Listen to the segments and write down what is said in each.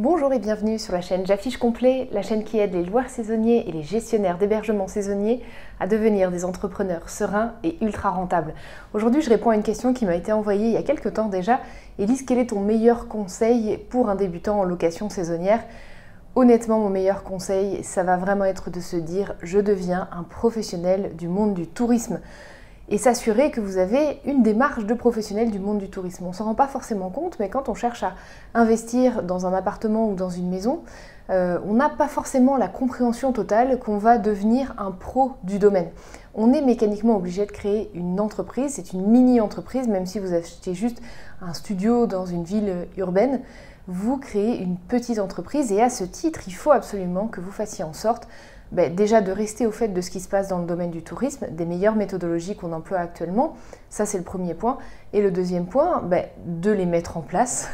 Bonjour et bienvenue sur la chaîne J'affiche complet, la chaîne qui aide les loueurs saisonniers et les gestionnaires d'hébergements saisonniers à devenir des entrepreneurs sereins et ultra rentables. Aujourd'hui, je réponds à une question qui m'a été envoyée il y a quelques temps déjà. Élise, quel est ton meilleur conseil pour un débutant en location saisonnière ? Honnêtement, mon meilleur conseil, ça va vraiment être de se dire « je deviens un professionnel du monde du tourisme ». Et s'assurer que vous avez une démarche de professionnel du monde du tourisme. On ne s'en rend pas forcément compte, mais quand on cherche à investir dans un appartement ou dans une maison, on n'a pas forcément la compréhension totale qu'on va devenir un pro du domaine. On est mécaniquement obligé de créer une entreprise, c'est une mini-entreprise, même si vous achetez juste un studio dans une ville urbaine, vous créez une petite entreprise et à ce titre, il faut absolument que vous fassiez en sorte déjà de rester au fait de ce qui se passe dans le domaine du tourisme, des meilleures méthodologies qu'on emploie actuellement, ça c'est le premier point. Et le deuxième point, de les mettre en place,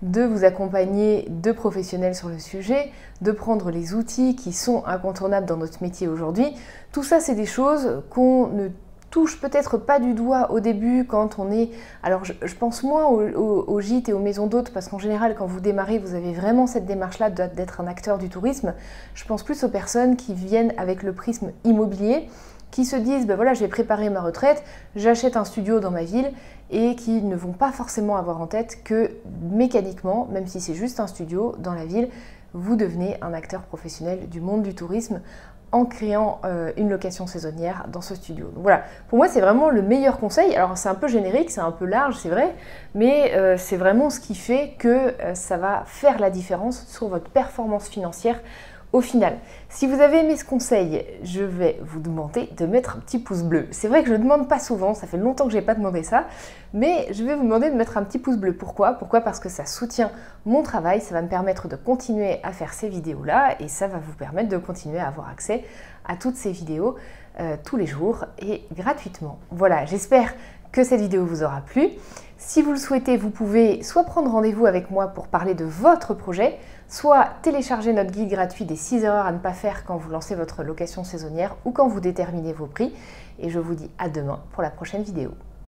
de vous accompagner de professionnels sur le sujet, de prendre les outils qui sont incontournables dans notre métier aujourd'hui. Tout ça c'est des choses qu'on ne touche peut-être pas du doigt au début quand on est... Alors je pense moins aux gîtes et aux maisons d'hôtes parce qu'en général quand vous démarrez vous avez vraiment cette démarche-là d'être un acteur du tourisme. Je pense plus aux personnes qui viennent avec le prisme immobilier, qui se disent voilà, je vais préparer ma retraite, j'achète un studio dans ma ville et qui ne vont pas forcément avoir en tête que mécaniquement, même si c'est juste un studio dans la ville, vous devenez un acteur professionnel du monde du tourisme en créant une location saisonnière dans ce studio. Donc voilà, pour moi c'est vraiment le meilleur conseil. Alors c'est un peu générique, c'est un peu large, c'est vrai, mais c'est vraiment ce qui fait que ça va faire la différence sur votre performance financière au final. Si vous avez aimé ce conseil, je vais vous demander de mettre un petit pouce bleu. C'est vrai que je ne demande pas souvent, ça fait longtemps que je n'ai pas demandé ça, mais je vais vous demander de mettre un petit pouce bleu. Pourquoi ? Pourquoi ? Parce que ça soutient mon travail, ça va me permettre de continuer à faire ces vidéos-là et ça va vous permettre de continuer à avoir accès à toutes ces vidéos tous les jours et gratuitement. Voilà, j'espère que cette vidéo vous aura plu. Si vous le souhaitez, vous pouvez soit prendre rendez-vous avec moi pour parler de votre projet, soit télécharger notre guide gratuit des 6 erreurs à ne pas faire quand vous lancez votre location saisonnière ou quand vous déterminez vos prix. Et je vous dis à demain pour la prochaine vidéo.